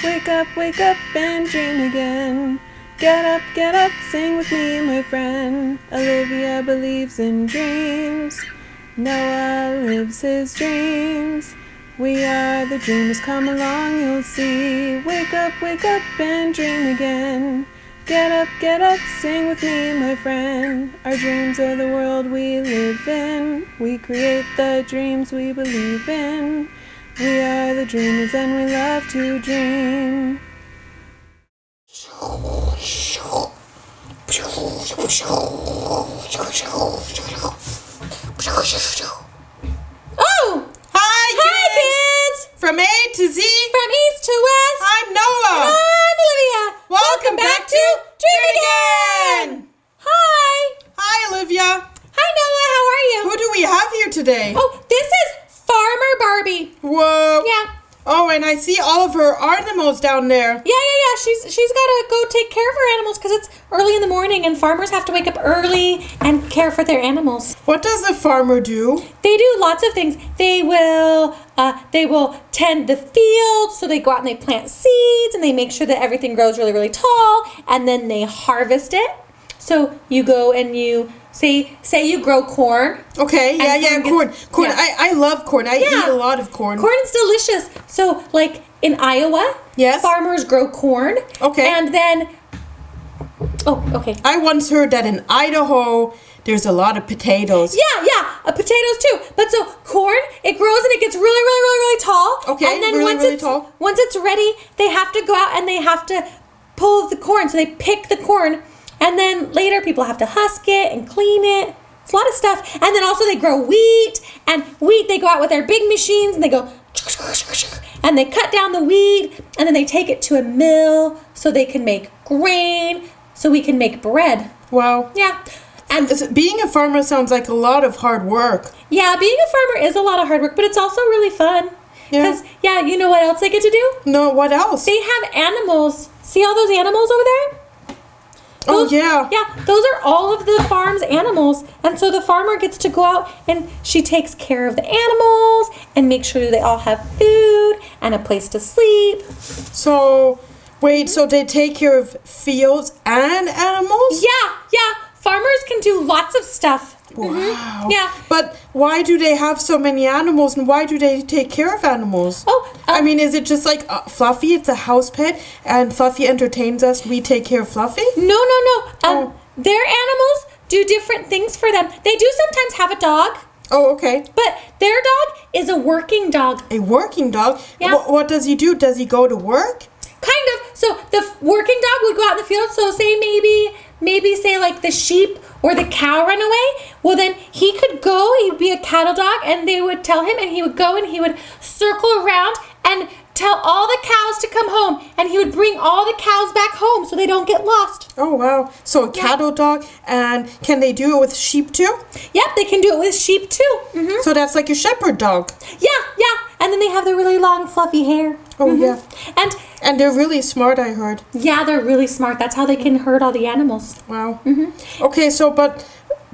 wake up and dream again. Get up, sing with me, my friend. Olivia believes in dreams. Noah lives his dreams. We are the dreamers, come along, you'll see. Wake up and dream again. Get up, sing with me, my friend. Our dreams are the world we live in. We create the dreams we believe in. We are the dreamers and we love to dream. Oh! Hi kids! From A to Z. From East to West. I'm Noah. And I'm Olivia. Welcome back to Dream Again. Hi. Hi, Olivia. Hi Noah, how are you? Who do we have here today? Oh, this is Farmer Barbie. Whoa. Yeah. Oh, and I see all of her animals down there. Yeah. She's got to go take care of her animals because it's early in the morning and farmers have to wake up early and care for their animals. What does the farmer do? They do lots of things. They will tend the field, so they go out and they plant seeds and they make sure that everything grows really, really tall, and then they harvest it. So you go and you say you grow corn. Okay, corn. Corn. Yeah. I love corn. I eat a lot of corn. Corn is delicious. So like in Iowa, yes, farmers grow corn. Okay. And then okay. I once heard that in Idaho there's a lot of potatoes. Yeah, potatoes too. But so corn, it grows and it gets really, really, really, really tall. Okay, and then really tall. Once it's ready, they have to go out and they have to pull the corn. So they pick the corn, and then later people have to husk it and clean it. It's a lot of stuff. And then also they grow wheat, and wheat they go out with their big machines and they go and they cut down the wheat, and then they take it to a mill so they can make grain, so we can make bread. Wow. Yeah. And being a farmer sounds like a lot of hard work. Yeah, being a farmer is a lot of hard work, but it's also really fun. Because, you know what else they get to do? No, what else? They have animals. See all those animals over there? Oh, yeah. Yeah, those are all of the farm's animals. And so the farmer gets to go out and she takes care of the animals and makes sure they all have food and a place to sleep. So, wait, so they take care of fields and animals? Yeah. Farmers can do lots of stuff. Wow. Mm-hmm. Yeah. But why do they have so many animals, and why do they take care of animals? I mean, is it just like Fluffy? It's a house pet, and Fluffy entertains us. We take care of Fluffy? No. Their animals do different things for them. They do sometimes have a dog. Oh, okay. But their dog is a working dog. A working dog? Yeah. What does he do? Does he go to work? Kind of. So the working dog would go out in the field. So say maybe say like the sheep or the cow run away. Well, then he could go. He'd be a cattle dog, and they would tell him, and he would go and he would circle around and tell all the cows to come home, and he would bring all the cows back home so they don't get lost. Oh, wow. So a cattle dog, and can they do it with sheep too? Yep, they can do it with sheep too. Mm-hmm. So that's like a shepherd dog. Yeah. And then they have the really long fluffy hair. Oh, yeah. And they're really smart, I heard. Yeah, they're really smart. That's how they can herd all the animals. Wow. Mm-hmm. Okay, so but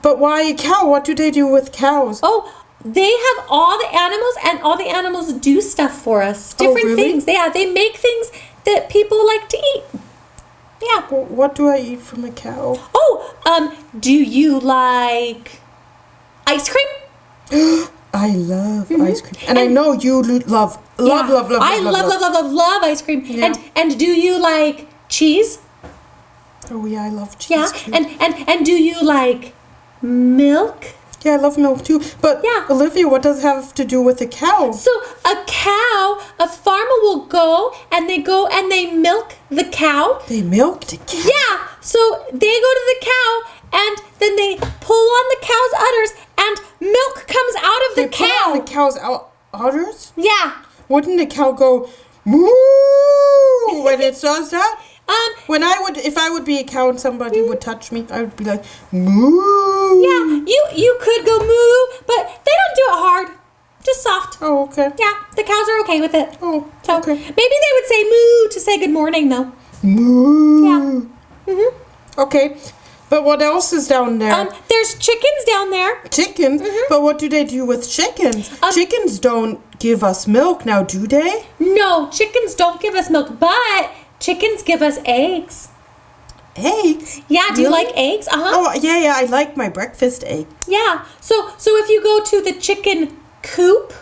why a cow? What do they do with cows? Oh, they have all the animals, and all the animals do stuff for us. Different things. They make things that people like to eat. Yeah. Well, what do I eat from a cow? Oh, do you like ice cream? I love ice cream, and I know you love ice cream. Yeah. And do you like cheese? Oh yeah, I love cheese too. And do you like milk? Yeah, I love milk too. But Olivia, what does it have to do with a cow? So a farmer will go and they milk the cow. They milk the cow? Yeah. So they go to the cow and then they pull on the cow's udders and milk comes out of the cow. Pull on the cow's udders? Yeah. Wouldn't the cow go moo when it does that? If I would be a cow and somebody would touch me, I would be like, moo. Yeah, you could go moo, but they don't do it hard. Just soft. Oh, okay. Yeah, the cows are okay with it. Oh, so okay. Maybe they would say moo to say good morning, though. Moo. Yeah. Mm-hmm. Okay. But what else is down there? There's chickens down there. Chickens? But what do they do with chickens? Chickens don't give us milk now, do they? No, chickens don't give us milk, but chickens give us eggs. Eggs? Yeah, do you Really? like eggs? Oh, yeah, I like my breakfast egg. Yeah. So if you go to the chicken coop.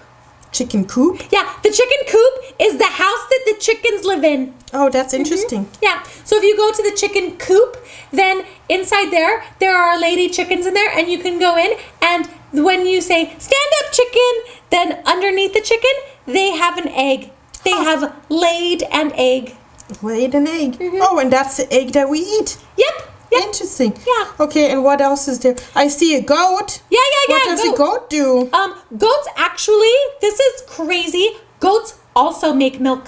Chicken coop? Yeah, the chicken coop is the house that the chickens live in. Oh, that's interesting. Yeah. So if you go to the chicken coop, then inside there are lady chickens in there, and you can go in, and when you say, stand up, chicken, then underneath the chicken, they have an egg. They have laid an egg. Laid an egg. Oh, and that's the egg that we eat. Yep. Interesting. Yeah. Okay, and what else is there? I see a goat. Yeah. What does a goat do? Goats actually, this is crazy. Goats also make milk.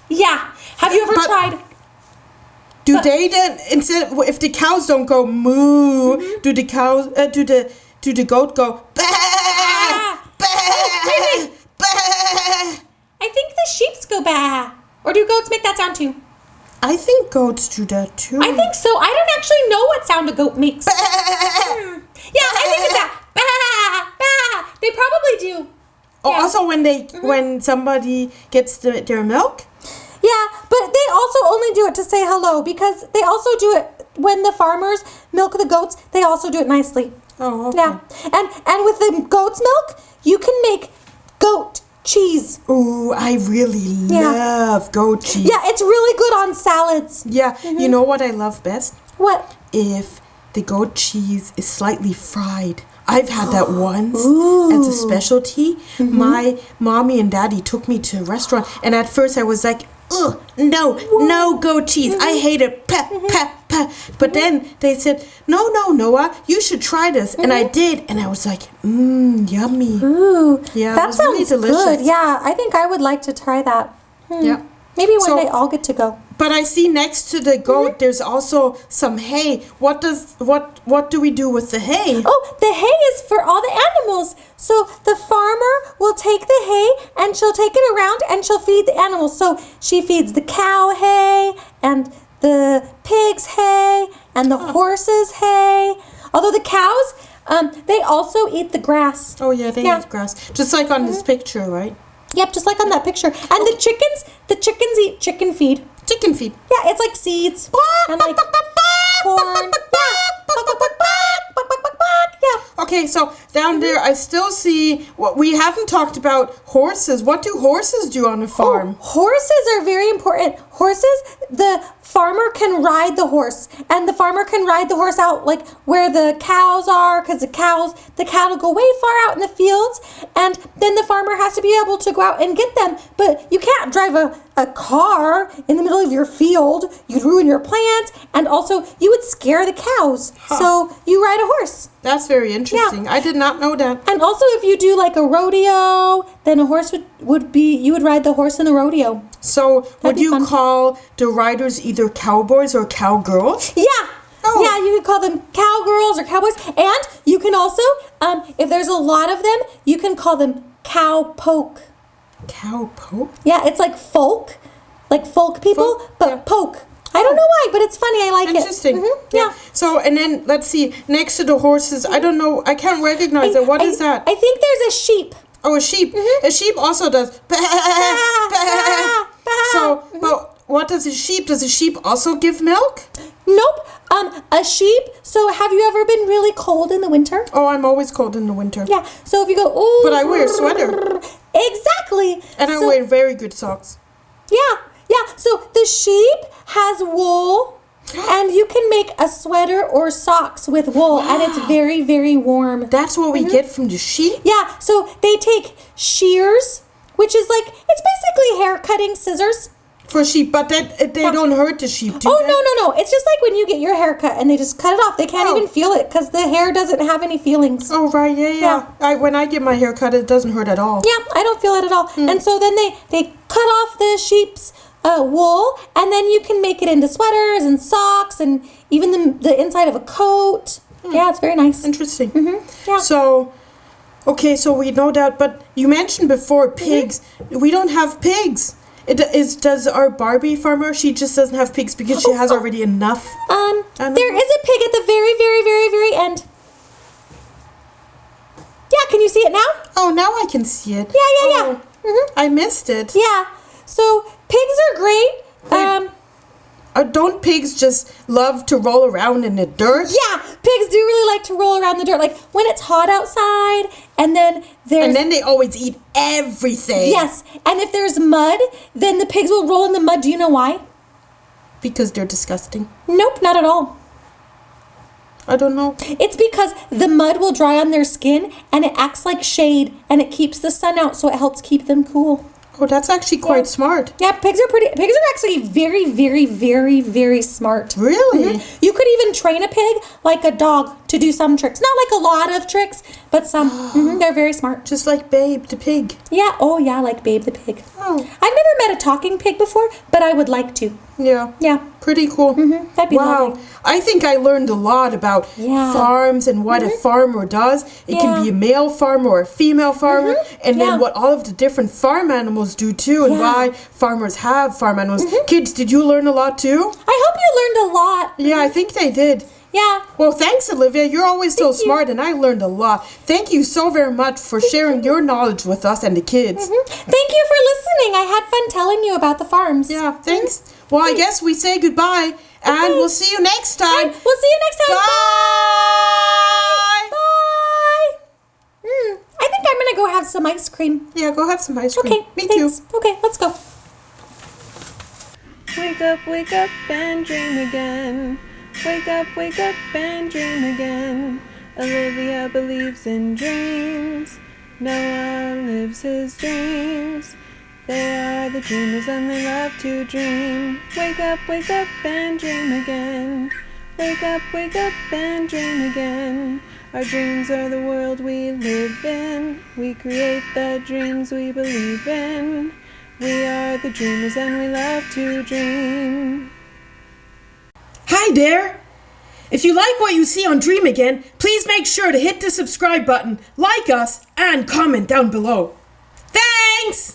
Yeah. Have you ever tried? Do they then, instead, if the cows don't go moo, do the cows, do the goat go bah, bah, bah? I think the sheeps go bah. Or do goats make that sound too? I think goats do that too. I think so. I don't actually know what sound a goat makes. Yeah, I think it's that. Bah, bah. They probably do. Oh, Yeah. also when somebody gets their milk? Yeah, but they also only do it to say hello, because they also do it when the farmers milk the goats. They also do it nicely. Oh, okay. Yeah, and with the goat's milk, you can make goat cheese. Ooh, I really love goat cheese. Yeah, it's really good on salads. Yeah, you know what I love best? What? If the goat cheese is slightly fried. I've had that once as a specialty. My mommy and daddy took me to a restaurant, and at first I was like, ugh, no goat cheese. I hate it. But then they said, no, Noah, you should try this. And I did, and I was like, yummy. Ooh, Yeah, it that was sounds really delicious. good. Yeah, I think I would like to try that. Yeah. Maybe one So- day I'll get to go. But I see next to the goat, there's also some hay. What do we do with the hay? Oh, the hay is for all the animals. So the farmer will take the hay and she'll take it around and she'll feed the animals. So she feeds the cow hay and the pig's hay and the horses' hay. Although the cows, they also eat the grass. Oh yeah, they eat grass. Just like on this picture, right? Yep, just like on that picture. And the chickens eat chicken feed. Chicken feed. Yeah, it's like seeds and like corn. Yeah. Okay, so down there I still see what we haven't talked about horses. What do horses do on a farm? Horses are very important. Horses, the farmer can ride the horse, and the farmer can ride the horse out like where the cows are, because the cattle go way far out in the fields, and then the farmer has to be able to go out and get them. But you can't drive a car in the middle of your field. You'd ruin your plants, and also you would scare the cows. So you ride a horse. That's very interesting. I did not know that. And also if you do like a rodeo, then a horse you would ride the horse in the rodeo. So would be you fun. call the riders either cowboys or cowgirls? Yeah. Oh. Yeah, you could call them cowgirls or cowboys. And you can also, if there's a lot of them, you can call them cowpoke. Cowpoke? Yeah, it's like folk people, Folk, but yeah. poke. I don't know why, but it's funny. I like Interesting. it. Yeah. So, and then let's see, next to the horses, I don't know, I can't recognize it. What is that? I think there's a sheep. Oh, a sheep. A sheep also does. So, but what does a sheep? Does a sheep also give milk? Nope. A sheep. So have you ever been really cold in the winter? Oh, I'm always cold in the winter. Yeah. So if you go, oh. But I wear a sweater. Exactly. And I So- wear very good socks. Yeah. So the sheep has wool, and you can make a sweater or socks with wool, and it's very, very warm. That's what we get from the sheep? Yeah. So they take shears, which is like, it's basically hair cutting scissors. For sheep, but that they don't hurt the sheep, do Oh, they? no. It's just like when you get your hair cut and they just cut it off. They can't even feel it because the hair doesn't have any feelings. Oh, right, yeah. When I get my hair cut, it doesn't hurt at all. Yeah, I don't feel it at all. And so then they cut off the sheep's wool, and then you can make it into sweaters and socks and even the inside of a coat. Yeah, it's very nice. Interesting. Yeah. So, okay, so we know that, but you mentioned before pigs. We don't have pigs. Does our Barbie farmer, she just doesn't have pigs because she has already enough? There is a pig at the very, very, very, very end. Yeah, can you see it now? Oh, now I can see it. Yeah. I missed it. Yeah. So pigs are great. Wait. Don't pigs just love to roll around in the dirt? Yeah, pigs do really like to roll around the dirt. Like when it's hot outside, and then they always eat everything. Yes, and if there's mud, then the pigs will roll in the mud. Do you know why? Because they're disgusting. Nope, not at all. I don't know. It's because the mud will dry on their skin, and it acts like shade, and it keeps the sun out, so it helps keep them cool. Oh, that's actually quite smart. Yeah, pigs are actually very, very, very, very smart. Really? You could even train a pig like a dog to do some tricks. Not like a lot of tricks, but some. They're very smart. Just like Babe the pig. Yeah, like Babe the pig. Oh. I've never met a talking pig before, but I would like to. Yeah. Yeah. Pretty cool. That'd be lovely. I think I learned a lot about farms and what a farmer does. It can be a male farmer or a female farmer, and then what all of the different farm animals do too, and why farmers have farm animals. Kids, did you learn a lot too? I hope you learned a lot. Yeah, I think they did. Yeah. Well, thanks, Olivia. You're always so smart, and I learned a lot. Thank you so very much for sharing your knowledge with us and the kids. Thank you for listening. I had fun telling you about the farms. Yeah, thanks. Well, I guess we say goodbye, and we'll see you next time. We'll see you next time. Bye. Bye. I think I'm going to go have some ice cream. Yeah, go have some ice cream. Okay, Me thanks. too. Okay, let's go. Wake up and dream again. Wake up and dream again. Olivia believes in dreams. Noah lives his dreams. They are the dreamers and they love to dream. Wake up and dream again. Wake up and dream again. Our dreams are the world we live in. We create the dreams we believe in. We are the dreamers and we love to dream. Hi there! If you like what you see on Dream Again, please make sure to hit the subscribe button, like us, and comment down below. Thanks!